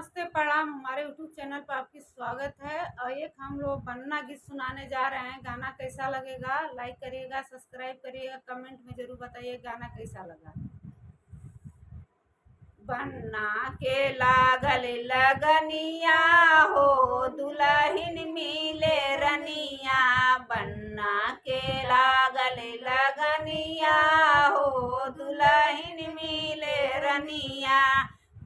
नमस्ते प्रणाम। हमारे यूट्यूब चैनल पर आपकी स्वागत है। और एक हम लोग बन्ना गीत सुनाने जा रहे हैं। गाना कैसा लगेगा लाइक करिएगा, सब्सक्राइब करिएगा, कमेंट में जरूर बताइए गाना कैसा लगा। बन्ना के लागल लगनिया हो, दुल्हन मिले रनिया। बन्ना के लागल लगनिया हो, दुल्हन मिले रनिया।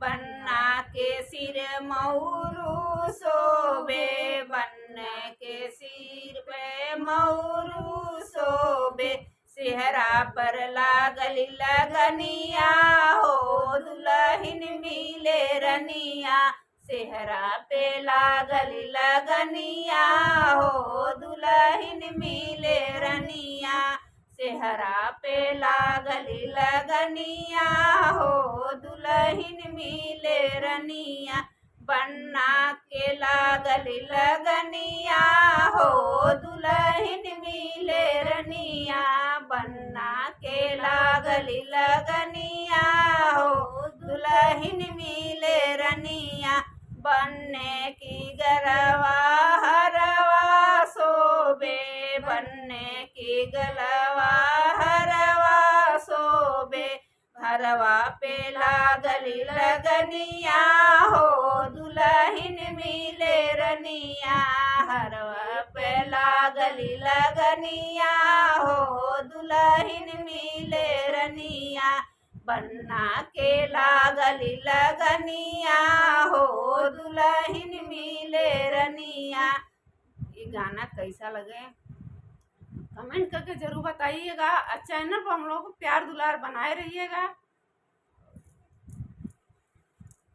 बन्ना के सिर मौरू शोभे, बन्ने के सिर पे मौरू शोभे। सेहरा पर लागल लगनिया हो, दुल्हन मिले रनिया। सेहरा पे लागल लगनिया हो, दुल्हन मिले रनिया। सेहरा पे लागल लगनिया हो, दुल्हन मिले रनिया। बन्ना के लागल लगनिया हो, दुल्हन मिले रनिया। बन्ना के लागल लगनिया हो, दुल्हन मिले रनिया। बन्ने की गरवा हरवा शोभे, बन्ने की गलवा हरवा शोभे। हरवा पे लागल लगनिया हो, दुल्हन मिले रनिया। हरवा पे लागल लगनिया हो, दुल्हन मिले रनिया। बन्ना के लागल लगनिया हो, दुल्हन मिले रनिया। ये गाना कैसा लगे कमेंट करके जरूर बताइएगा। चैनल पर हम लोग को प्यार दुलार बनाए रहिएगा।